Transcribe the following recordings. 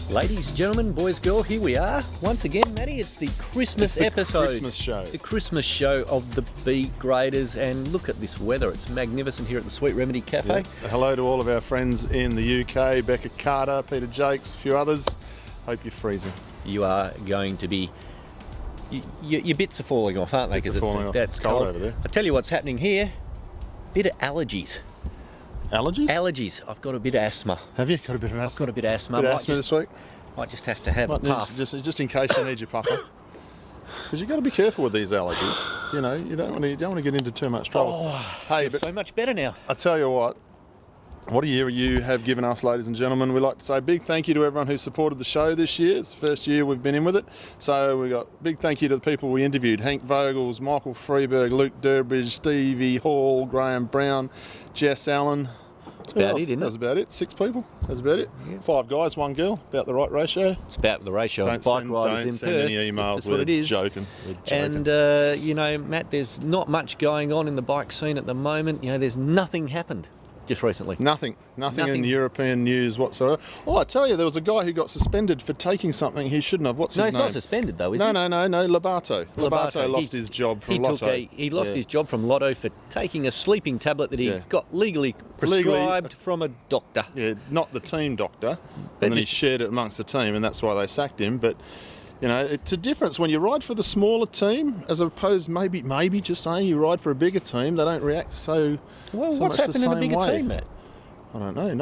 Ladies, gentlemen, boys, girl, here we are. Once again, Matty, it's the Christmas episode. Christmas show. The Christmas show of the B Graders. And look at this weather. It's magnificent here at the Sweet Remedy Cafe. Yeah. Hello to all of our friends in the UK, Becca Carter, Peter Jakes, a few others. Hope you're freezing. You are going to be... your bits are falling off, aren't they? Bits are falling off. That's It's cold over there. I tell you what's happening here. Bit of allergies. Allergies? Allergies. I've got a bit of asthma. Have you got a bit of asthma? I've got a bit of asthma. Bit of asthma this week? Might just have to have a puff. Just in case you need your puffer. Because you've got to be careful with these allergies. You know, you don't want to get into too much trouble. Oh, hey, but so much better now. I tell you what a year you have given us, ladies and gentlemen. We'd like to say a big thank you to everyone who supported the show this year. It's the first year we've been in with it. So we got a big thank you to the people we interviewed. Hank Vogels, Michael Freeberg, Luke Durbridge, Stevie Hall, Graham Brown, Jess Allen. That's about it, isn't it? That's about it. 6 people. That's about it. Yeah. 5 guys, 1 girl. About the right ratio. It's about the ratio of bike riders in Perth. Don't send any emails. That's what it is. Joking. We're joking. And, you know, Matt, there's not much going on in the bike scene at the moment. You know, there's nothing happened just recently. Nothing in European news whatsoever. Oh, I tell you, there was a guy who got suspended for taking something he shouldn't have. What's his name? No, he's not suspended though, is he? No, Lobato. Lobato lost his job from Lotto. He lost his job from Lotto for taking a sleeping tablet that he got legally prescribed from a doctor. Yeah, not the team doctor. And then he shared it amongst the team, and that's why they sacked him. But you know, it's a difference when you ride for the smaller team, as opposed maybe just saying you ride for a bigger team. They don't react so. Well, what's happened in a bigger team, Matt? I don't know.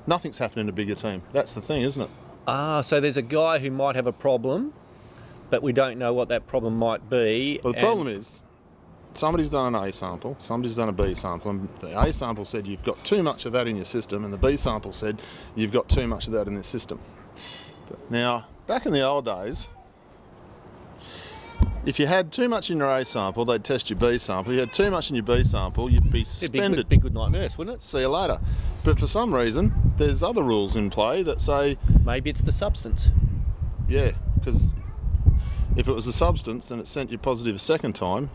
Nothing's happened in a bigger team. That's the thing, isn't it? Ah, so there's a guy who might have a problem, but we don't know what that problem might be. Well, the problem is, somebody's done an A sample, somebody's done a B sample, and the A sample said you've got too much of that in your system, and the B sample said you've got too much of that in the system. Now, back in the old days, if you had too much in your A sample, they'd test your B sample. If you had too much in your B sample, you'd be suspended. It'd be good night nurse, wouldn't it? See you later. But for some reason, there's other rules in play that say... Maybe it's the substance. Yeah, because if it was a substance and it sent you positive a second time,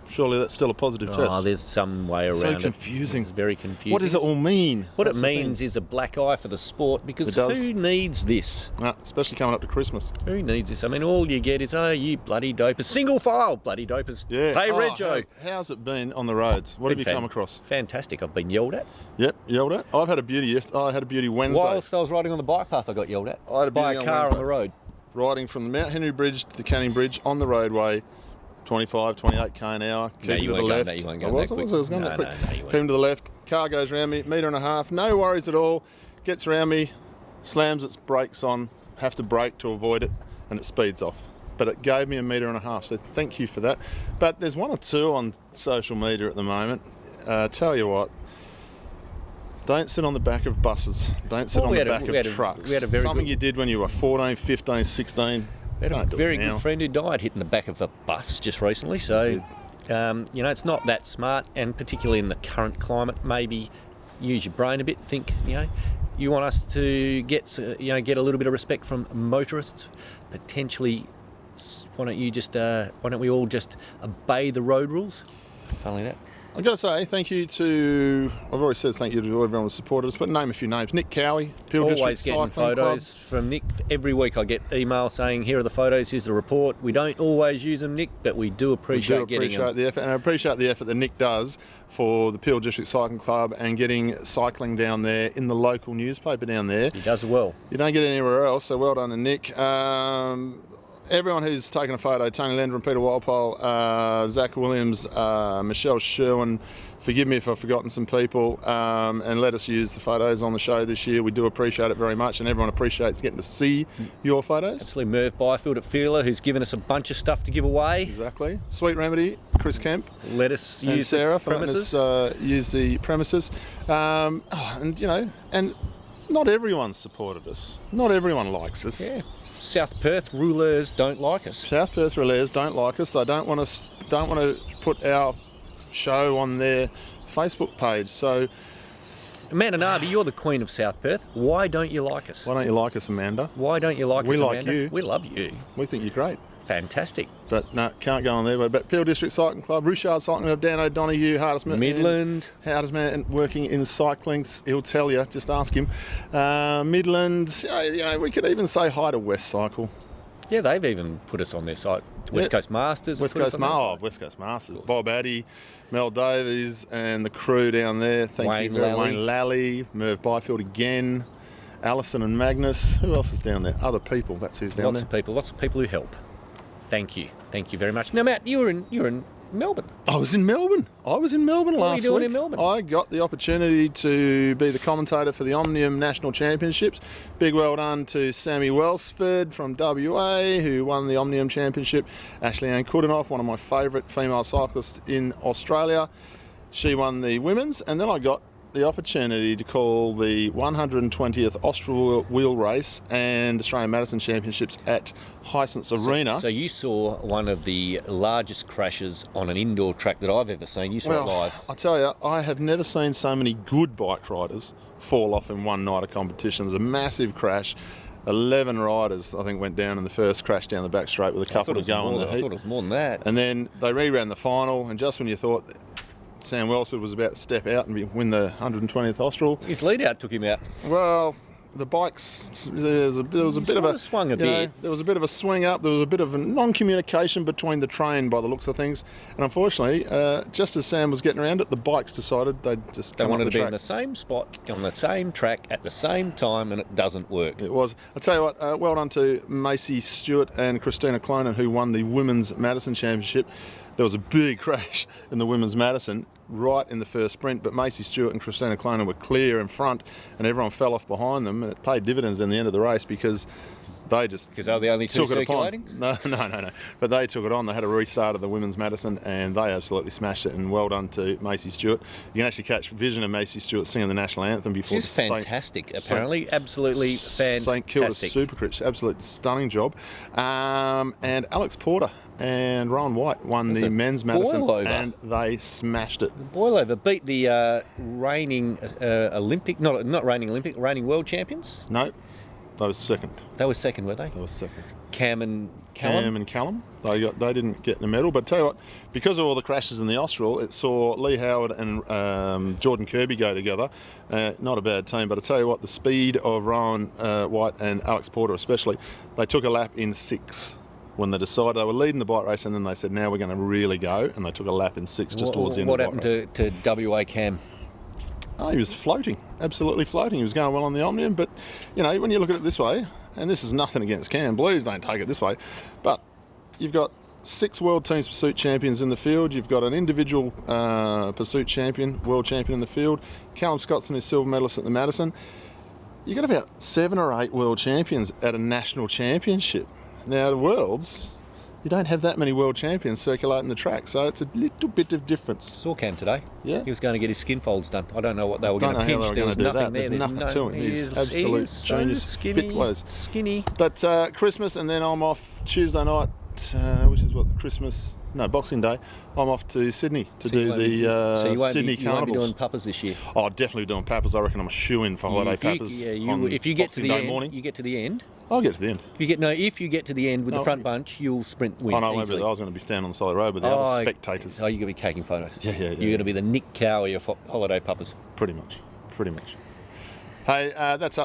surely that's still a positive test. Oh, there's some way around it. So confusing. It's very confusing. What does it all mean? What it means is a black eye for the sport, because who needs this? Especially coming up to Christmas. Who needs this? I mean, all you get is, oh, you bloody dopers. Single file, bloody dopers. Yeah. Hey, Rego. How's it been on the roads? What have you come across? Fantastic. I've been yelled at. Yep, yelled at. I've had a beauty yesterday. I had a beauty Wednesday. Whilst I was riding on the bike path, I got yelled at by a car on the road. Riding from the Mount Henry Bridge to the Canning Bridge on the roadway. 25, 28 k an hour. No, you weren't going that. You weren't going that quick. I was going that quick. No, you weren't. Came to the left. Car goes around me, 1.5 meters. No worries at all. Gets around me, slams its brakes on. Have to brake to avoid it, and it speeds off. But it gave me 1.5 meters. So thank you for that. But there's 1 or 2 on social media at the moment. Tell you what. Don't sit on the back of buses. Don't sit on the back of trucks. Something you did when you were 14, 15, 16. We had a very good friend who died hitting the back of a bus just recently. So, you know, it's not that smart, and particularly in the current climate, maybe use your brain a bit. Think, you know, you want us to get a little bit of respect from motorists. Potentially, why don't we all just obey the road rules? Only that. I've got to say thank you to, I've already said thank you to everyone who supported us, but name a few names. Nick Cowie, Peel Always District getting Cycling photos Club. from Nick. Every week I get emails saying, here are the photos, here's the report. We don't always use them, Nick, but we do appreciate getting them. The effort, and I appreciate the effort that Nick does for the Peel District Cycling Club and getting cycling down there in the local newspaper down there. He does well. You don't get it anywhere else, so well done to Nick. Everyone who's taken a photo, Tony Lender and Peter Walpole, Zach Williams, Michelle Sherwin, forgive me if I've forgotten some people, and let us use the photos on the show this year. We do appreciate it very much, and everyone appreciates getting to see your photos. Absolutely. Merv Byfield at Feeler, who's given us a bunch of stuff to give away. Exactly. Sweet Remedy, Chris Kemp. Let us use Sarah the premises. Use the premises. And, you know, and not everyone's supported us. Not everyone likes us. Yeah. South Perth rulers don't like us. South Perth rulers don't like us. They don't want to put our show on their Facebook page. So, Amanda Narby, you're the queen of South Perth. Why don't you like us? Why don't you like us, Amanda? Why don't you like us, Amanda? We like you. We love you. We think you're great. Fantastic. But no, can't go on there. But Peel District Cycling Club, Rushard Cycling Club, Dan O'Donoghue, hardest Midland. man working in cycling. He'll tell you. Just ask him. Midland. We could even say hi to West Cycle. Yeah, they've even put us on their site. West Coast Masters. West Coast Masters. Bob Addy, Mel Davies, and the crew down there. Thank you, Wayne Lally, Merv Byfield again, Alison and Magnus. Who else is down there? Other people. That's who's down there. Lots of people who help. Thank you very much. Now, Matt, you're in Melbourne. I was in Melbourne last week. What are you doing in Melbourne? I got the opportunity to be the commentator for the Omnium National Championships. Big well done to Sammy Welsford from WA, who won the Omnium Championship. Ashley Ann Kudinoff, one of my favourite female cyclists in Australia. She won the women's, and then I got the opportunity to call the 120th Austral Wheel Race and Australian Marathon Championships at Hisense Arena. So you saw one of the largest crashes on an indoor track that I've ever seen. You saw it live. I tell you, I have never seen so many good bike riders fall off in one night of competition. It was a massive crash. 11 riders, I think, went down in the first crash down the back straight with a couple to go in the heat. I thought it was more than that. And then they reran the final, and just when you thought Sam Welsford was about to step out and win the 120th Austral, his lead out took him out. Well, the bikes, there was a bit of a swung a bit. There was a bit of a swing up. There was a bit of a non-communication between the train by the looks of things. And unfortunately, just as Sam was getting around it, the bikes decided they wanted to be in the same spot on the same track at the same time, and it doesn't work. It was. I'll tell you what. Well done to Macy Stewart and Christina Clonan, who won the Women's Madison Championship. There was a big crash in the Women's Madison right in the first sprint, but Macy Stewart and Christina Clonan were clear in front, and everyone fell off behind them, and it paid dividends in the end of the race because they were the only two circulating? No. But they took it on. They had a restart of the Women's Madison, and they absolutely smashed it, and well done to Macy Stewart. You can actually catch vision of Macy Stewart singing the national anthem before She's fantastic, apparently. Absolutely fantastic. St Kilda Supercritch. Absolutely stunning job. And Alex Porter and Rowan White won the men's Madison, and they smashed it. Boilover beat the reigning Olympic, not reigning Olympic, reigning world champions? No, they were second. They were second, were they? They were second. Cam and Callum. They didn't get the medal, but tell you what, because of all the crashes in the Austral, it saw Lee Howard and Jordan Kirby go together. Not a bad team, but I tell you what, the speed of Rowan White and Alex Porter especially, they took a lap in 6. When they decided they were leading the bike race, and then they said, now we're going to really go, and they took a lap in 6 just towards the end of the bike race. What happened to WA Cam? Oh, he was floating, absolutely floating. He was going well on the Omnium, but, when you look at it this way, and this is nothing against Cam, please don't take it this way, but you've got 6 World Teams Pursuit champions in the field, you've got an individual pursuit champion, world champion in the field, Callum Scottson is silver medalist at the Madison. You've got about 7 or 8 world champions at a national championship. Now, the Worlds, you don't have that many world champions circulating the track, so it's a little bit of difference. Saw Cam today. Yeah. He was going to get his skin folds done. I don't know what they were going to pinch. There was nothing there. There's nothing to him. He's absolute genius, fit blows. Skinny. But Christmas, and then I'm off Tuesday night, which is Boxing Day. I'm off to Sydney to do the Sydney Carnivals. You won't be doing Papas this year? Oh, definitely doing Papas. I reckon I'm a shoo-in for holiday Papas. If you get to the end, morning. You get to the end. I'll get to the end. If you get to the end with the front bunch, you'll sprint win. I was going to be standing on the side of the road with the other spectators. Oh, you're going to be taking photos. Yeah. You're going to be the Nick Cowie of holiday Papas. Pretty much. Hey, that's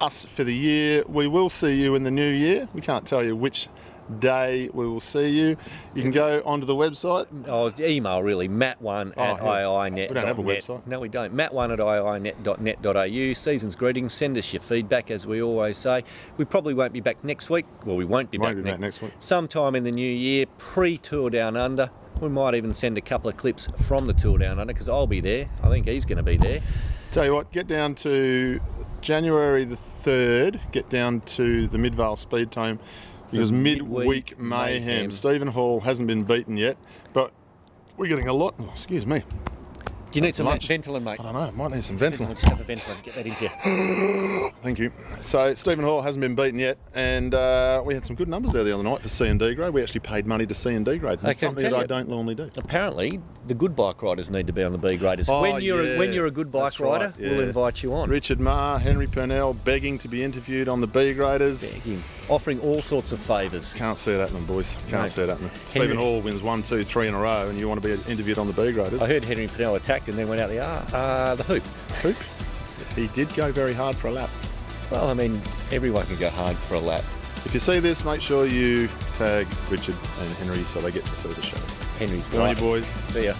us for the year. We will see you in the new year. We can't tell you which day we will see you. You can go onto the website. Oh, email really, matt1@iinet.net. We don't have a website. No, we don't. matt1@iinet.net.au. Season's greetings. Send us your feedback, as we always say. We probably won't be back next week. Well, we won't be back next week. Sometime in the new year, pre-Tour Down Under. We might even send a couple of clips from the Tour Down Under, because I'll be there. I think he's going to be there. Tell you what, get down to January the 3rd, get down to the Midvale Speed Team, because midweek mayhem. Stephen Hall hasn't been beaten yet, but we're getting a lot. Oh, excuse me. Do you need some lunch. Ventolin, mate? I don't know. Might need some Ventolin. Just have a Ventolin. Get that into you. Thank you. So Stephen Hall hasn't been beaten yet, and we had some good numbers there the other night for C&D grade. We actually paid money to C&D grade. That's something that I don't normally do. Apparently, the good bike riders need to be on the B Graders. Oh, when you're a good bike rider, we'll invite you on. Richard Marr, Henry Purnell begging to be interviewed on the B Graders. Begging. Offering all sorts of favours. Can't see it happening, boys. Can't see it happening. Stephen Hall wins 1, 2, 3 in a row, and you want to be interviewed on the B Graders. I heard Henry Purnell attacked and then went out the hoop. Hoop? He did go very hard for a lap. Well, I mean, everyone can go hard for a lap. If you see this, make sure you tag Richard and Henry so they get to see the show. Henry's good on you, boys. See ya.